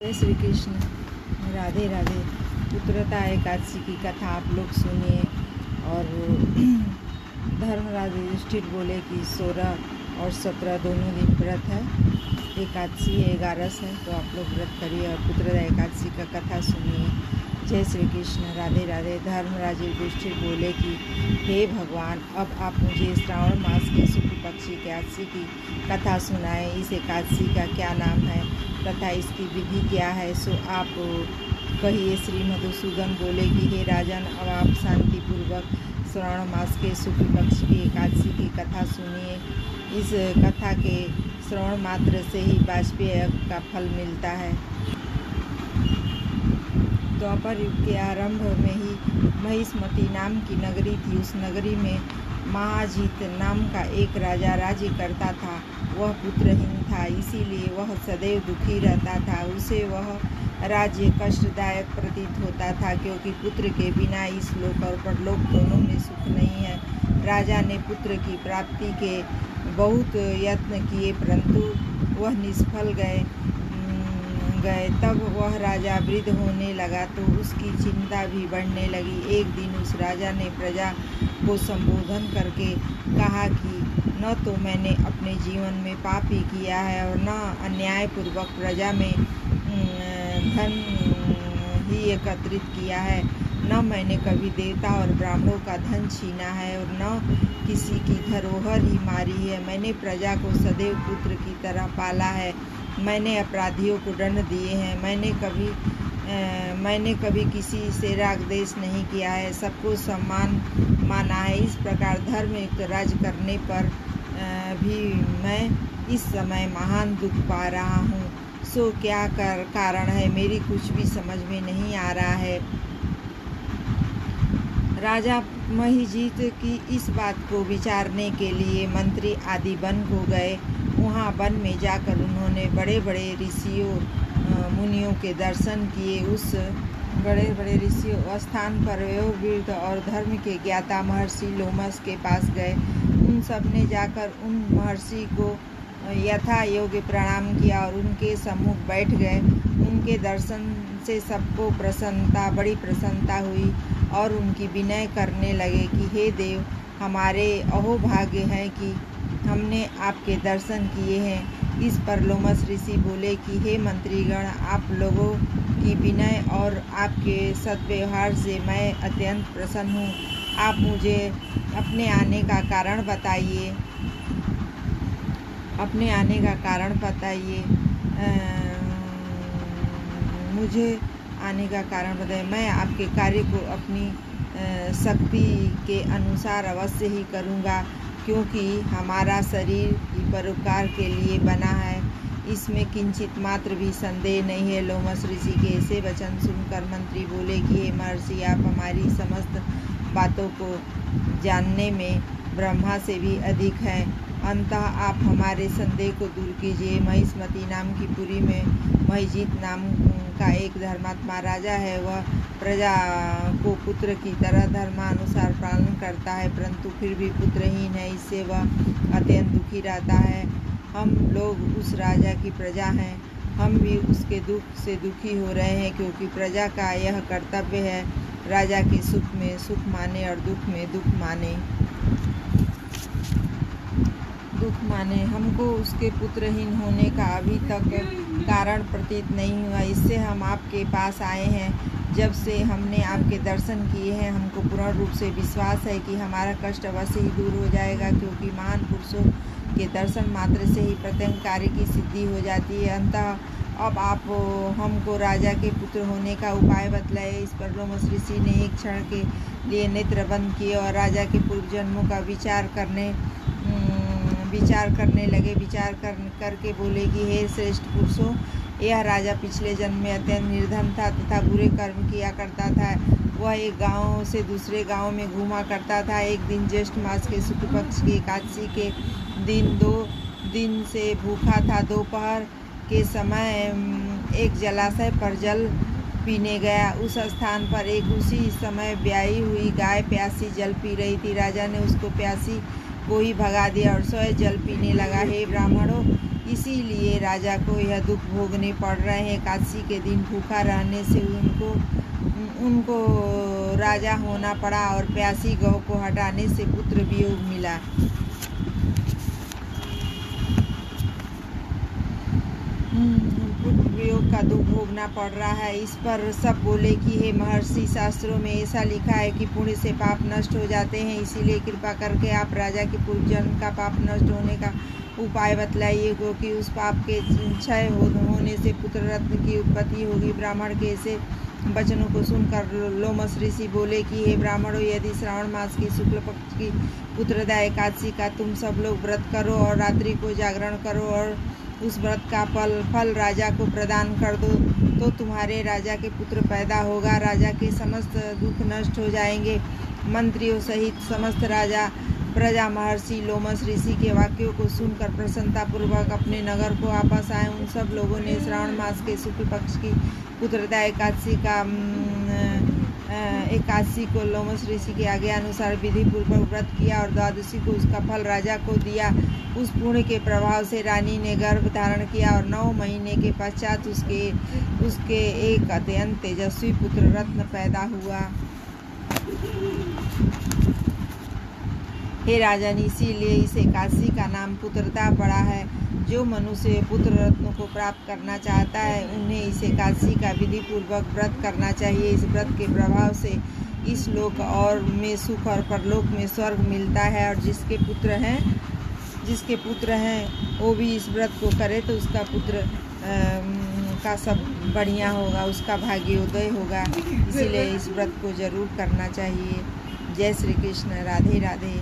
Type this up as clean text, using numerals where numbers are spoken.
जय श्री कृष्ण। राधे राधे। पुत्रता एकादशी की कथा आप लोग सुनिए। और धर्मराज युधिष्ठिर बोले कि 16 और 17 दोनों दिन व्रत है। एकादशी है, 11 है, तो आप लोग व्रत करिए और पुत्रता एकादशी का कथा सुनिए। जय श्री कृष्ण। राधे राधे। धर्मराज युधिष्ठिर बोले कि हे भगवान, अब आप मुझे श्रावण मास के शुक्ल पक्ष एकादशी की कथा सुनाएं। इस एकादशी का क्या नाम है तथा इसकी विधि क्या है, सो आप कहिए। श्री मधुसूदन बोले कि हे राजन, अब आप शांतिपूर्वक श्रावण मास के शुक्ल पक्ष की एकादशी की कथा सुनिए। इस कथा के श्रवण मात्र से ही वाजपेयी यज्ञ का फल मिलता है। द्वापर युग के आरंभ में ही महिष्मती नाम की नगरी थी। उस नगरी में महाजीत नाम का एक राजा राज्य करता था। वह पुत्रहीन था, इसीलिए वह सदैव दुखी रहता था। उसे वह राज्य कष्टदायक प्रतीत होता था, क्योंकि पुत्र के बिना इस लोक और परलोक दोनों में सुख नहीं है। राजा ने पुत्र की प्राप्ति के बहुत यत्न किए, परंतु वह निष्फल गए। तब वह राजा वृद्ध होने लगा, तो उसकी चिंता भी बढ़ने लगी। एक दिन उस राजा ने प्रजा को संबोधन करके कहा कि न तो मैंने अपने जीवन में पाप ही किया है और न अन्यायपूर्वक प्रजा में धन ही एकत्रित किया है, न मैंने कभी देवता और ब्राह्मणों का धन छीना है और न किसी की धरोहर ही मारी है। मैंने प्रजा को सदैव पुत्र की तरह पाला है। मैंने अपराधियों को दंड दिए हैं। मैंने कभी किसी से रागद्वेष नहीं किया है, सबको सम्मान माना है। इस प्रकार धर्मयुक्त राज्य करने पर भी मैं इस समय महान दुख पा रहा हूँ। सो क्या कारण है, मेरी कुछ भी समझ में नहीं आ रहा है। राजा महिजीत की इस बात को विचारने के लिए मंत्री आदि वन को गए। वहाँ वन में जाकर उन्होंने बड़े बड़े ऋषियों मुनियों के दर्शन किए। उस बड़े बड़े ऋषियों स्थान पर वयोवृद्ध और धर्म के ज्ञाता महर्षि लोमस के पास गए। उन सब ने जाकर उन महर्षि को यथा योग्य प्रणाम किया और उनके सम्मुख बैठ गए। उनके दर्शन से सबको बड़ी प्रसन्नता हुई और उनकी विनय करने लगे कि हे देव, हमारे अहोभाग्य है कि हमने आपके दर्शन किए हैं। इस पर लोमस ऋषि बोले कि हे मंत्रीगण, आप लोगों की विनय और आपके सद्व्यवहार से मैं अत्यंत प्रसन्न हूँ। आप मुझे अपने आने का कारण बताइए। मुझे आने का कारण बताइए। मैं आपके कार्य को अपनी शक्ति के अनुसार अवश्य ही करूँगा, क्योंकि हमारा शरीर परोपकार के लिए बना है, इसमें किंचित मात्र भी संदेह नहीं है। लोमस ऋषि के ऐसे वचन सुनकर मंत्री बोले कि हे महर्षि, आप हमारी समस्त बातों को जानने में ब्रह्मा से भी अधिक हैं। अतः आप हमारे संदेह को दूर कीजिए। महिष्मती नाम की पुरी में महिजीत नाम का एक धर्मात्मा राजा है। वह प्रजा को पुत्र की तरह धर्मानुसार पालन करता है, परंतु फिर भी पुत्रहीन है। इससे वह अत्यंत दुखी रहता है। हम लोग उस राजा की प्रजा हैं। हम भी उसके दुख से दुखी हो रहे हैं, क्योंकि प्रजा का यह कर्तव्य है राजा के सुख में सुख माने और दुख में दुख माने। हमको उसके पुत्रहीन होने का अभी तक कारण प्रतीत नहीं हुआ। इससे हम आपके पास आए हैं। जब से हमने आपके दर्शन किए हैं, हमको पूर्ण रूप से विश्वास है कि हमारा कष्ट अवश्य ही दूर हो जाएगा, क्योंकि महान पुरुषों के दर्शन मात्र से ही प्रत्येक कार्य की सिद्धि हो जाती है। अंततः अब आप हमको राजा के पुत्र होने का उपाय बतलाए। इस पर लोमस ऋषि ने एक क्षण के लिए नेत्र बंद किए और राजा के पूर्व जन्मों का विचार करने लगे। करके बोले कि हे श्रेष्ठ पुरुषों, यह राजा पिछले जन्म में अत्यंत निर्धन था तथा बुरे कर्म किया करता था। वह एक गांव से दूसरे गांव में घूमा करता था। एक दिन ज्येष्ठ मास के शुक्ल पक्ष की एकादशी के दिन 2 दिन से भूखा था। दोपहर के समय एक जलाशय पर जल पीने गया। उस स्थान पर उसी समय ब्याही हुई गाय प्यासी जल पी रही थी। राजा ने उसको प्यासी को ही भगा दिया और स्वयं जल पीने लगा। हे ब्राह्मणों, इसीलिए राजा को यह दुख भोगने पड़ रहे हैं। एकादशी के दिन भूखा रहने से उनको राजा होना पड़ा और प्यासी गौ को हटाने से पुत्र वियोग मिला। पुत्र वियोग का दुख भोगना पड़ रहा है। इस पर सब बोले कि हे महर्षि, शास्त्रों में ऐसा लिखा है कि पुण्य से पाप नष्ट हो जाते हैं, इसीलिए कृपा करके आप राजा के पूर्व जन्म का पाप नष्ट होने का उपाय बतलाइए, क्योंकि उस पाप के क्षय होने से पुत्र रत्न की उत्पत्ति होगी। ब्राह्मण के ऐसे वचनों को सुनकर लोमस ऋषि बोले कि हे ब्राह्मणों, यदि श्रावण मास की शुक्ल पक्ष की पुत्रदा एकादशी का तुम सब लोग व्रत करो और रात्रि को जागरण करो और उस व्रत का फल राजा को प्रदान कर दो, तो तुम्हारे राजा के पुत्र पैदा होगा। राजा के समस्त दुख नष्ट हो जाएंगे। मंत्रियों सहित समस्त राजा प्रजा महर्षि लोमस ऋषि के वाक्यों को सुनकर प्रसन्नतापूर्वक अपने नगर को वापस आए। उन सब लोगों ने श्रावण मास के शुक्ल पक्ष की पुत्रदा एकादशी को लोमस ऋषि के आज्ञा अनुसार विधि पूर्वक व्रत किया और द्वादशी को उसका फल राजा को दिया। उस पुण्य के प्रभाव से रानी ने गर्भ धारण किया और 9 महीने के पश्चात उसके एक अत्यंत तेजस्वी पुत्र रत्न पैदा हुआ। हे राजन, इसीलिए इस एकादशी का नाम पुत्रदा पड़ा है। जो मनुष्य पुत्र रत्न को प्राप्त करना चाहता है, उन्हें इस एकादशी का विधि पूर्वक व्रत करना चाहिए। इस व्रत के प्रभाव से इस लोक और में सुख और परलोक में स्वर्ग मिलता है। और जिसके पुत्र हैं वो भी इस व्रत को करे तो उसका पुत्र का सब बढ़िया होगा, उसका भाग्योदय होगा। इसीलिए इस व्रत को जरूर करना चाहिए। जय श्री कृष्ण। राधे राधे।